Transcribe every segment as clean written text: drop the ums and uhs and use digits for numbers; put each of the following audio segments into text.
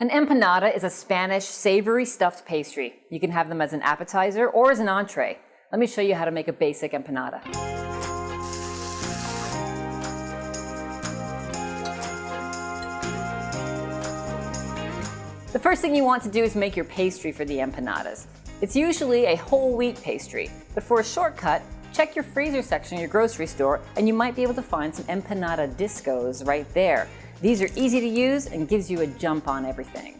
An empanada is a Spanish savory stuffed pastry. You can have them as an appetizer or as an entree. Let me show you how to make a basic empanada. The first thing you want to do is make your pastry for the empanadas. It's usually a whole wheat pastry, but for a shortcut, check your freezer section in your grocery store and you might be able to find some empanada discos right there. These are easy to use and gives you a jump on everything.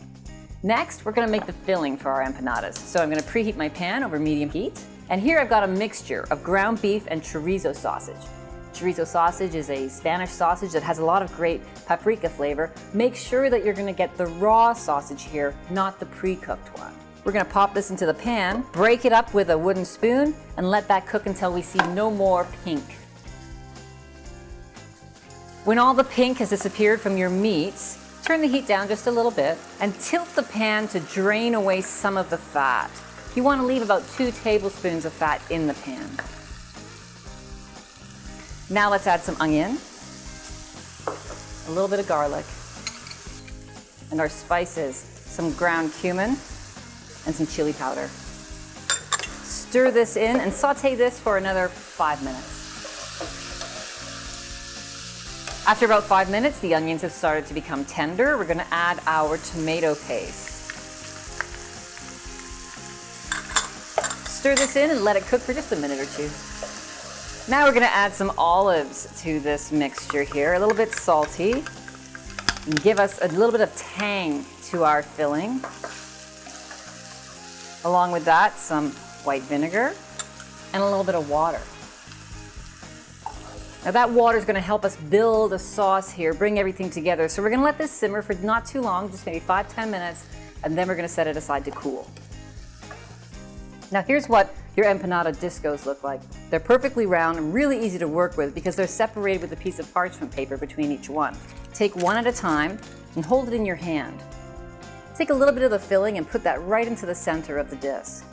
Next, we're going to make the filling for our empanadas. So I'm going to preheat my pan over medium heat. And here I've got a mixture of ground beef and chorizo sausage. Chorizo sausage is a Spanish sausage that has a lot of great paprika flavor. Make sure that you're going to get the raw sausage here, not the pre-cooked one. We're going to pop this into the pan, break it up with a wooden spoon, and let that cook until we see no more pink. When all the pink has disappeared from your meats, turn the heat down just a little bit and tilt the pan to drain away some of the fat. You want to leave about 2 tablespoons of fat in the pan. Now let's add some onion, a little bit of garlic, and our spices, some ground cumin and some chili powder. Stir this in and saute this for another 5 minutes. After about 5 minutes, the onions have started to become tender. We're going to add our tomato paste. Stir this in and let it cook for just a minute or two. Now we're going to add some olives to this mixture here, a little bit salty, and give us a little bit of tang to our filling. Along with that, some white vinegar and a little bit of water. Now that water is going to help us build a sauce here, bring everything together. So we're going to let this simmer for not too long, just maybe 5-10 minutes, and then we're going to set it aside to cool. Now here's what your empanada discos look like. They're perfectly round and really easy to work with because they're separated with a piece of parchment paper between each one. Take one at a time and hold it in your hand. Take a little bit of the filling and put that right into the center of the disc.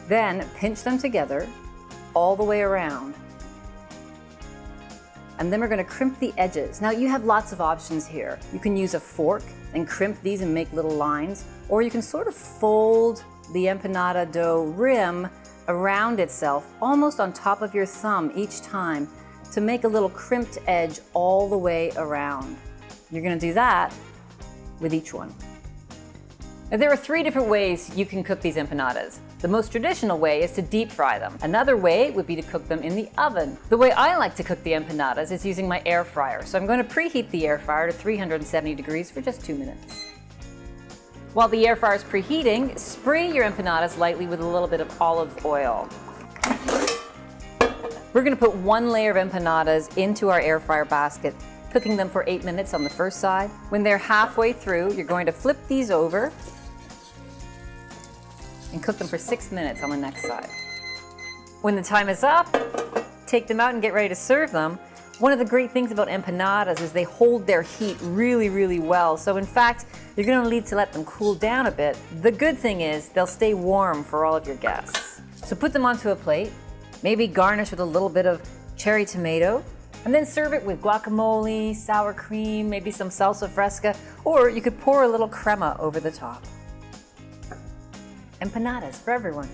Then pinch them together all the way around. And then we're going to crimp the edges. Now you have lots of options here. You can use a fork and crimp these and make little lines, or you can sort of fold the empanada dough rim around itself, almost on top of your thumb each time, to make a little crimped edge all the way around. You're going to do that with each one. Now, there are 3 different ways you can cook these empanadas. The most traditional way is to deep fry them. Another way would be to cook them in the oven. The way I like to cook the empanadas is using my air fryer. So I'm going to preheat the air fryer to 370 degrees for just 2 minutes. While the air fryer is preheating, spray your empanadas lightly with a little bit of olive oil. We're going to put 1 layer of empanadas into our air fryer basket, cooking them for 8 minutes on the first side. When they're halfway through, you're going to flip these over and cook them for 6 minutes on the next side. When the time is up, take them out and get ready to serve them. One of the great things about empanadas is they hold their heat really, really well. So in fact, you're going to need to let them cool down a bit. The good thing is they'll stay warm for all of your guests. So put them onto a plate, maybe garnish with a little bit of cherry tomato, and then serve it with guacamole, sour cream, maybe some salsa fresca, or you could pour a little crema over the top. Empanadas for everyone.